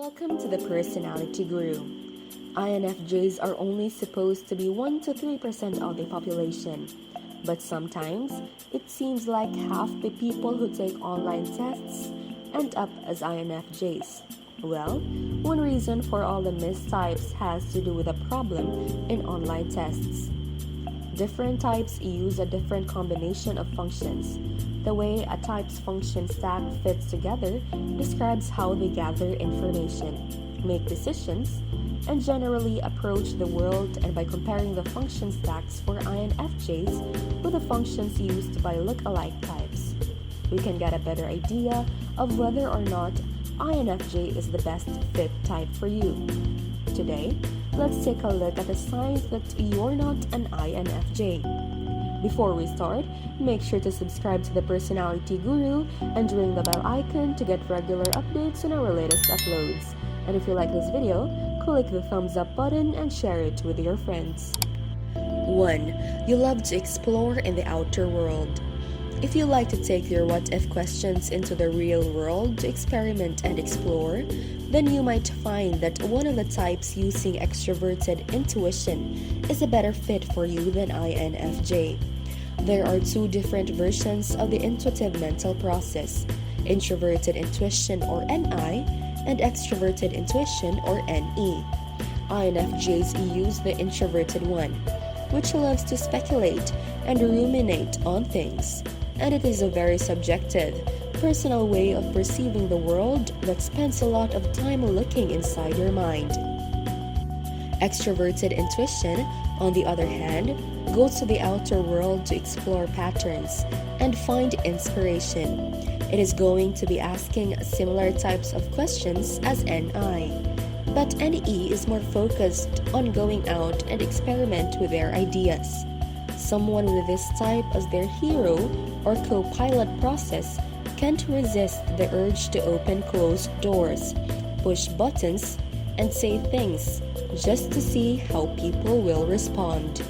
Welcome to the Personality Guru. INFJs are only supposed to be 1 to 3% of the population, but sometimes it seems like half the people who take online tests end up as INFJs. Well, one reason for all the mistypes has to do with a problem in online tests. Different types use a different combination of functions. The way a type's function stack fits together describes how they gather information, make decisions, and generally approach the world. And by comparing the function stacks for INFJs with the functions used by look-alike types, we can get a better idea of whether or not INFJ is the best fit type for you. Today, let's take a look at the signs that you're not an INFJ. Before we start, make sure to subscribe to the Personality Guru and ring the bell icon to get regular updates on our latest uploads. And if you like this video, click the thumbs up button and share it with your friends. 1. You love to explore in the outer world. If you like to take your what-if questions into the real world to experiment and explore, then you might find that one of the types using Extroverted Intuition is a better fit for you than INFJ. There are two different versions of the intuitive mental process: Introverted Intuition or NI and Extroverted Intuition or NE. INFJs use the introverted one, which loves to speculate and ruminate on things, and it is a very subjective, personal way of perceiving the world that spends a lot of time looking inside your mind. Extroverted Intuition, on the other hand, goes to the outer world to explore patterns and find inspiration. It is going to be asking similar types of questions as NI, but NE is more focused on going out and experiment with their ideas. Someone with this type as their hero or co-pilot process can't resist the urge to open closed doors, push buttons, and say things just to see how people will respond.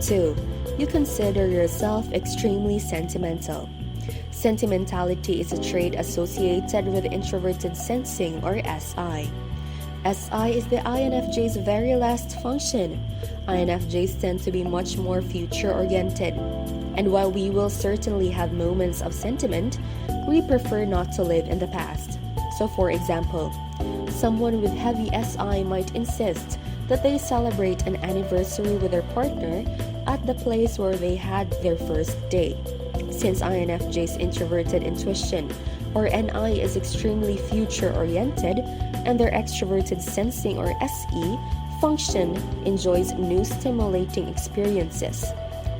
2. You consider yourself extremely sentimental. Sentimentality is a trait associated with introverted sensing or SI. SI is the INFJ's very last function. INFJs tend to be much more future-oriented, and while we will certainly have moments of sentiment, we prefer not to live in the past. So for example, someone with heavy SI might insist that they celebrate an anniversary with their partner at the place where they had their first date. Since INFJ's Introverted Intuition or NI is extremely future-oriented, and their extroverted sensing or SE function enjoys new stimulating experiences,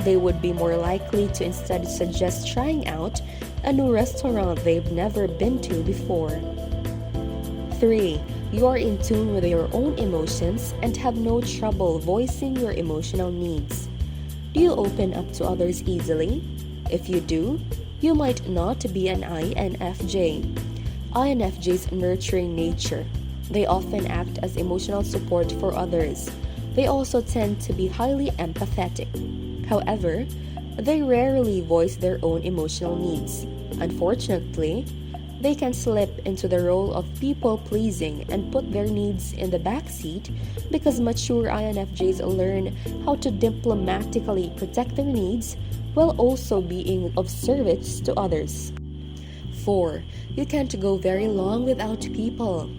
they would be more likely to instead suggest trying out a new restaurant they've never been to before. 3. You are in tune with your own emotions and have no trouble voicing your emotional needs. Do you open up to others easily? If you do, you might not be an INFJ. INFJ's nurturing nature. They often act as emotional support for others. They also tend to be highly empathetic. However, they rarely voice their own emotional needs. Unfortunately, they can slip into the role of people-pleasing and put their needs in the backseat because mature INFJs learn how to diplomatically protect their needs while also being of service to others. 4. You can't go very long without people.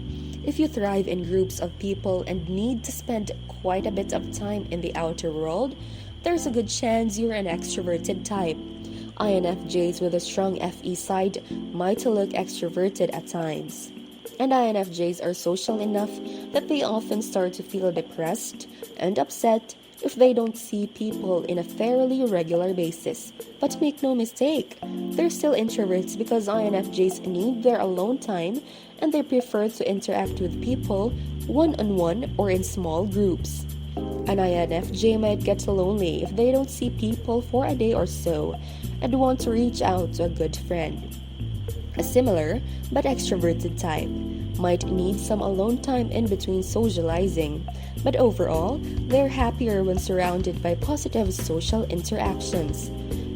If you thrive in groups of people and need to spend quite a bit of time in the outer world, there's a good chance you're an extroverted type. INFJs with a strong FE side might look extroverted at times. And INFJs are social enough that they often start to feel depressed and upset if they don't see people in a fairly regular basis. But make no mistake, they're still introverts because INFJs need their alone time and they prefer to interact with people one-on-one or in small groups. An INFJ might get lonely if they don't see people for a day or so and want to reach out to a good friend. A similar but extroverted type might need some alone time in between socializing, but overall, they're happier when surrounded by positive social interactions.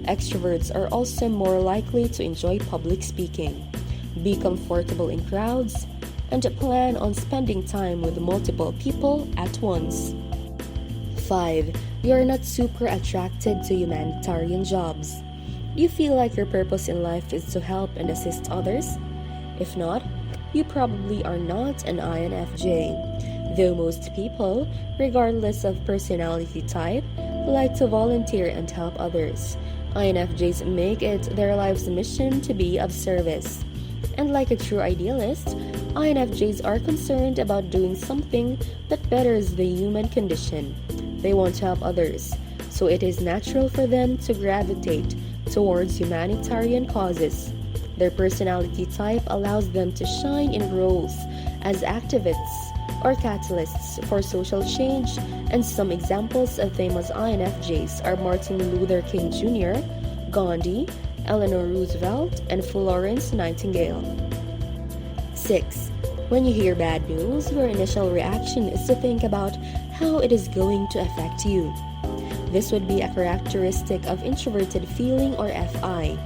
Extroverts are also more likely to enjoy public speaking, be comfortable in crowds, and plan on spending time with multiple people at once. 5. You are not super attracted to humanitarian jobs. Do you feel like your purpose in life is to help and assist others? If not, you probably are not an INFJ, though most people, regardless of personality type, like to volunteer and help others. INFJs make it their life's mission to be of service. And like a true idealist, INFJs are concerned about doing something that betters the human condition. They want to help others, so it is natural for them to gravitate towards humanitarian causes. Their personality type allows them to shine in roles as activists or catalysts for social change, and some examples of famous INFJs are Martin Luther King Jr., Gandhi, Eleanor Roosevelt, and Florence Nightingale. 6. When you hear bad news, your initial reaction is to think about how it is going to affect you. This would be a characteristic of introverted feeling or FI.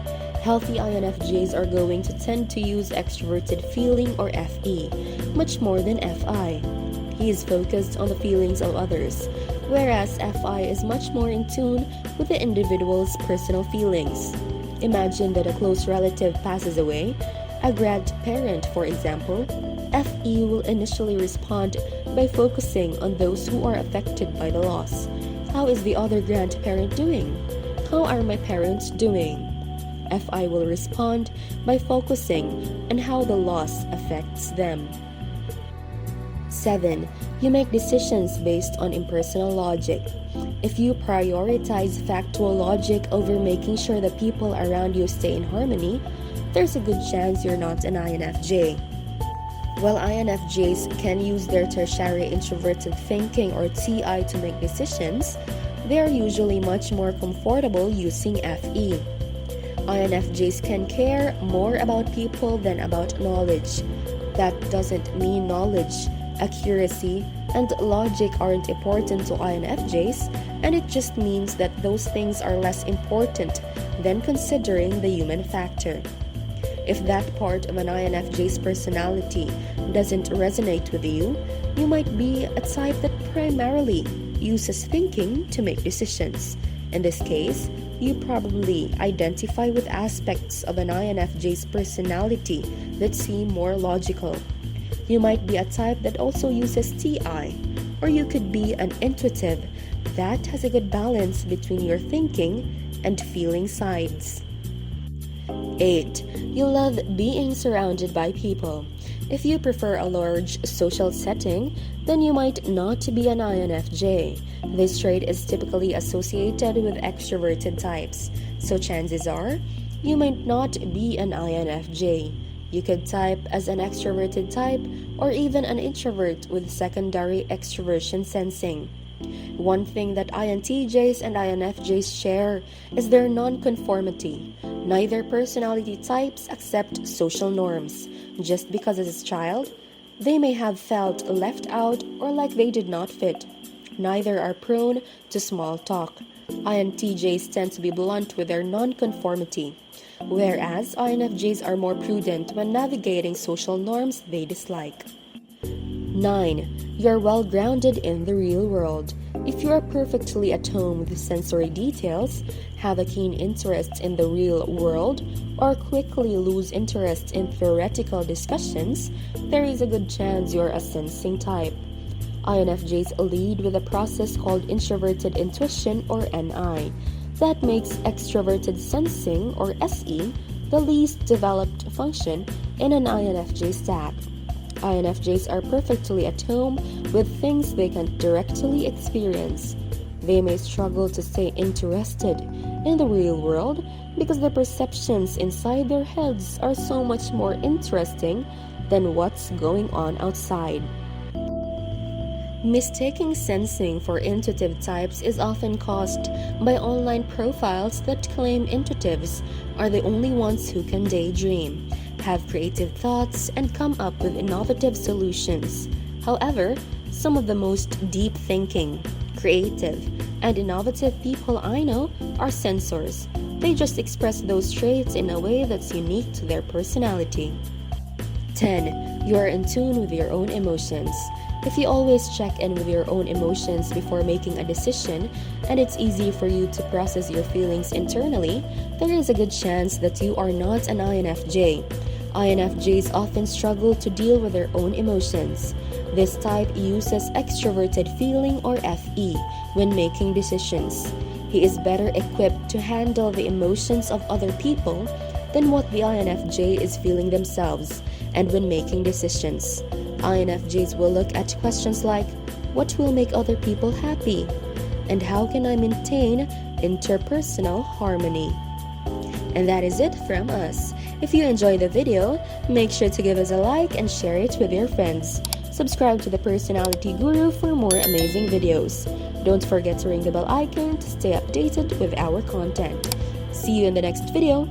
Healthy INFJs are going to tend to use extroverted feeling or FE much more than FI. He is focused on the feelings of others, whereas FI is much more in tune with the individual's personal feelings. Imagine that a close relative passes away, a grandparent for example. FE will initially respond by focusing on those who are affected by the loss. How is the other grandparent doing? How are my parents doing? FI will respond by focusing on how the loss affects them. 7. You make decisions based on impersonal logic. If you prioritize factual logic over making sure the people around you stay in harmony, there's a good chance you're not an INFJ. While INFJs can use their tertiary introverted thinking or TI to make decisions, they are usually much more comfortable using FE. INFJs can care more about people than about knowledge. That doesn't mean knowledge, accuracy, and logic aren't important to INFJs, and it just means that those things are less important than considering the human factor. If that part of an INFJ's personality doesn't resonate with you, you might be a type that primarily uses thinking to make decisions. In this case, you probably identify with aspects of an INFJ's personality that seem more logical. You might be a type that also uses TI, or you could be an intuitive that has a good balance between your thinking and feeling sides. 8. You love being surrounded by people. If you prefer a large social setting, then you might not be an INFJ. This trait is typically associated with extroverted types, so chances are you might not be an INFJ. You could type as an extroverted type or even an introvert with secondary extroversion sensing. One thing that INTJs and INFJs share is their nonconformity. Neither personality types accept social norms. Just because as a child, they may have felt left out or like they did not fit. Neither are prone to small talk. INTJs tend to be blunt with their nonconformity, whereas INFJs are more prudent when navigating social norms they dislike. 9. You are well grounded in the real world. If you are perfectly at home with sensory details, have a keen interest in the real world, or quickly lose interest in theoretical discussions, there is a good chance you're a sensing type. INFJs lead with a process called Introverted Intuition or NI that makes extroverted sensing or SE the least developed function in an INFJ stack. INFJs are perfectly at home with things they can directly experience. They may struggle to stay interested in the real world because the perceptions inside their heads are so much more interesting than what's going on outside. Mistaking sensing for intuitive types is often caused by online profiles that claim intuitives are the only ones who can daydream, have creative thoughts, and come up with innovative solutions. However, some of the most deep-thinking, creative, and innovative people I know are sensors. They just express those traits in a way that's unique to their personality. 10. You are in tune with your own emotions. If you always check in with your own emotions before making a decision, and it's easy for you to process your feelings internally, there is a good chance that you are not an INFJ. INFJs often struggle to deal with their own emotions. This type uses extroverted feeling or FE when making decisions. He is better equipped to handle the emotions of other people than what the INFJ is feeling themselves, and when making decisions. INFJs will look at questions like, what will make other people happy? And how can I maintain interpersonal harmony? And that is it from us. If you enjoyed the video, make sure to give us a like and share it with your friends. Subscribe to the Personality Guru for more amazing videos. Don't forget to ring the bell icon to stay updated with our content. See you in the next video.